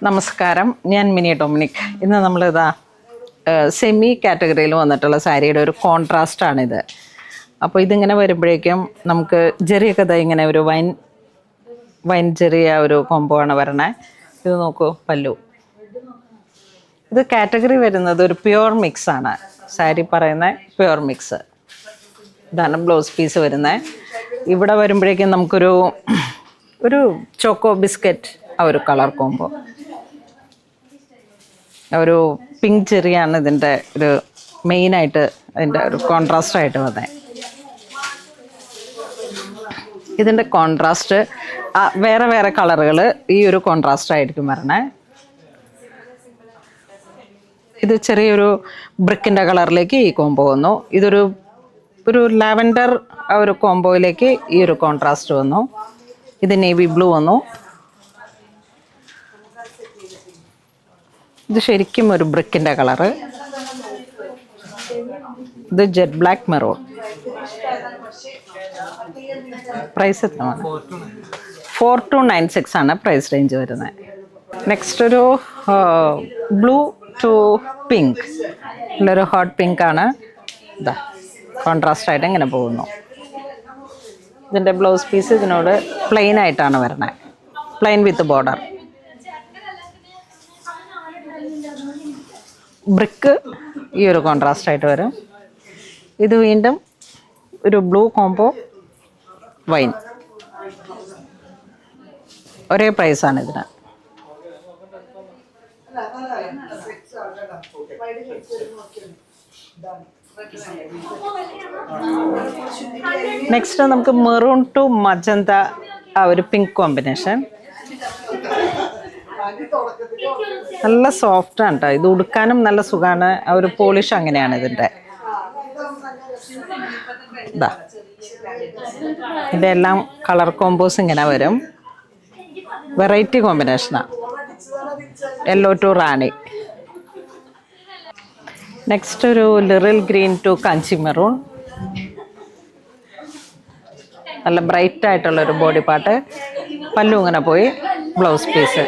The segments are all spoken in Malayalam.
നമസ്കാരം, ഞാൻ മിനി ഡൊമിനിക്. ഇന്ന് നമ്മളിതാ സെമി കാറ്റഗറിയിൽ വന്നിട്ടുള്ള സാരിയുടെ ഒരു കോൺട്രാസ്റ്റാണിത്. അപ്പോൾ ഇതിങ്ങനെ വരുമ്പോഴേക്കും നമുക്ക് ജെറിയൊക്കെ ഇതാ ഇങ്ങനെ ഒരു വൈൻ ജെറിയ ഒരു കോംബോ ആണ് വരണേ. ഇത് നോക്കൂ, പല്ലു. ഇത് കാറ്റഗറി വരുന്നത് ഒരു പ്യുവർ മിക്സ് ആണ്. സാരി പറയുന്ന പ്യുവർ മിക്സ്. ഇതാണ് ബ്ലൗസ് പീസ് വരുന്നത്. ഇവിടെ വരുമ്പോഴേക്കും നമുക്കൊരു ചോക്കോ ബിസ്ക്കറ്റ് ആ ഒരു കളർ കോംബോ, ഒരു പിങ്ക് ചെറിയാണ് ഇതിൻ്റെ ഒരു മെയിനായിട്ട് അതിൻ്റെ ഒരു കോൺട്രാസ്റ്റായിട്ട് വന്നത്. ഇതിൻ്റെ കോൺട്രാസ്റ്റ് വേറെ വേറെ കളറുകൾ ഈ ഒരു കോൺട്രാസ്റ്റായിരിക്കും വരണേ. ഇത് ചെറിയൊരു ബ്രിക്കിൻ്റെ കളറിലേക്ക് ഈ കോംബോ വന്നു. ഒരു ലാവൻഡർ ആ ഒരു കോംബോയിലേക്ക് ഈ ഒരു കോൺട്രാസ്റ്റ് വന്നു. ഇത് നേവി ബ്ലൂ വന്നു. ഇത് ശരിക്കും ഒരു ബ്രിക്കിൻ്റെ കളറ്. ഇത് ജെറ്റ് ബ്ലാക്ക് മെറൂൺ. പ്രൈസ് എത്രയാണ്? 4296 ആണ് പ്രൈസ് റേഞ്ച് വരുന്നത്. നെക്സ്റ്റ് ഒരു ബ്ലൂ ടു പിങ്ക്, നല്ലൊരു ഹോട്ട് പിങ്ക് ആണ്. ഇതാ കോൺട്രാസ്റ്റായിട്ട് ഇങ്ങനെ പോകുന്നു. ഇതിൻ്റെ ബ്ലൗസ് പീസ് ഇതിനോട് പ്ലെയിൻ ആയിട്ടാണ് വരുന്നത്, പ്ലെയിൻ വിത്ത് ബോർഡർ. ബ്രിക്ക് ഈ ഒരു കോൺട്രാസ്റ്റ് ആയിട്ട് വരും. ഇത് വീണ്ടും ഒരു ബ്ലൂ കോംബോ വൈൻ. ഒരേ പ്രൈസാണ് ഇതിന്. നെക്സ്റ്റ് നമുക്ക് മെറൂൺ ടു മജന്ത ആ ഒരു പിങ്ക് കോമ്പിനേഷൻ. നല്ല സോഫ്റ്റാണ് കേട്ടോ. ഇത് ഉടുക്കാനും നല്ല സുഖമാണ്. ആ ഒരു പോളിഷ് അങ്ങനെയാണ് ഇതിൻ്റെ. ഇതാ ഇതിൻ്റെ എല്ലാം കളർ കോമ്പോസ് ഇങ്ങനെ വരും. വെറൈറ്റി കോമ്പിനേഷനാണ്. യെല്ലോ ടു റാണി. നെക്സ്റ്റ് ഒരു Liril green to Kanchi maroon. നല്ല ബ്രൈറ്റ് ആയിട്ടുള്ളൊരു ബോഡി പാർട്ട്. പല്ലു ഇങ്ങനെ പോയി. Blouse piece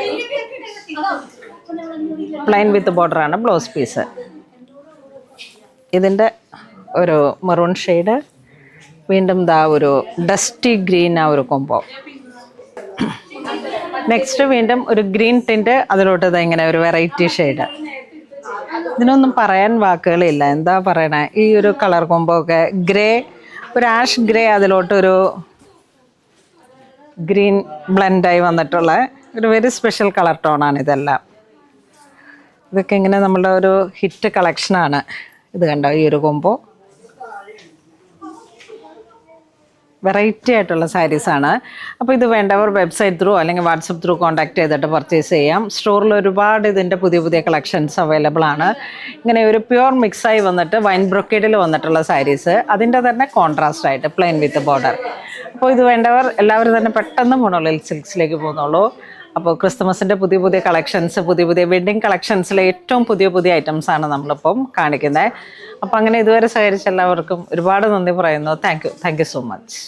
plain with border ആണ് ബ്ലൗസ് പീസ്. ഇതിൻ്റെ ഒരു മെറൂൺ ഷെയ്ഡ്, വീണ്ടും ദാ ഒരു ഡസ്റ്റി ഗ്രീൻ ആ ഒരു കോംബോ. നെക്സ്റ്റ് വീണ്ടും ഒരു ഗ്രീൻ ടിൻ്റ്, അതിലോട്ട് ഇതാ ഇങ്ങനെ ഒരു വെറൈറ്റി ഷെയ്ഡ്. ഇതിനൊന്നും പറയാൻ വാക്കുകളില്ല. എന്താ പറയണേ, ഈ ഒരു കളർ കോംബോ ഒക്കെ ഗ്രേ, ഒരു ആഷ് ഗ്രേ, അതിലോട്ടൊരു ഗ്രീൻ ബ്ലെൻഡായി വന്നിട്ടുള്ള ഒരു വെരി സ്പെഷ്യൽ കളർ ടോണാണ് ഇതെല്ലാം. ഇതൊക്കെ ഇങ്ങനെ നമ്മളുടെ ഒരു ഹിറ്റ് കളക്ഷനാണ്. ഇത് കണ്ടോ, ഈ ഒരു കോംബോ വെറൈറ്റി ആയിട്ടുള്ള സാരീസാണ്. അപ്പോൾ ഇത് വേണ്ടവർ വെബ്സൈറ്റ് ത്രൂ അല്ലെങ്കിൽ വാട്സപ്പ് ത്രൂ കോൺടാക്ട് ചെയ്തിട്ട് പർച്ചേസ് ചെയ്യാം. സ്റ്റോറിൽ ഒരുപാട് ഇതിൻ്റെ പുതിയ പുതിയ കളക്ഷൻസ് അവൈലബിൾ ആണ്. ഇങ്ങനെ ഒരു പ്യുവർ മിക്സായി വന്നിട്ട് വൈൻ ബ്രൊക്കേഡിൽ വന്നിട്ടുള്ള സാരീസ്, അതിൻ്റെ തന്നെ കോൺട്രാസ്റ്റ് ആയിട്ട് പ്ലെയിൻ വിത്ത് ബോർഡർ. അപ്പോൾ ഇത് വേണ്ടവർ എല്ലാവരും തന്നെ പെട്ടെന്ന് മുണുള്ളിൽ സിൽക്സിലേക്ക് പോകുന്നുള്ളൂ. അപ്പോൾ ക്രിസ്മസിൻ്റെ പുതിയ പുതിയ കളക്ഷൻസ്, പുതിയ പുതിയ വെഡ്ഡിങ് കളക്ഷൻസിലെ ഏറ്റവും പുതിയ ഐറ്റംസാണ് നമ്മളിപ്പം കാണിക്കുന്നത്. അപ്പോൾ അങ്ങനെ ഇതുവരെ സഹകരിച്ച എല്ലാവർക്കും ഒരുപാട് നന്ദി പറയുന്നു. Thank you so much.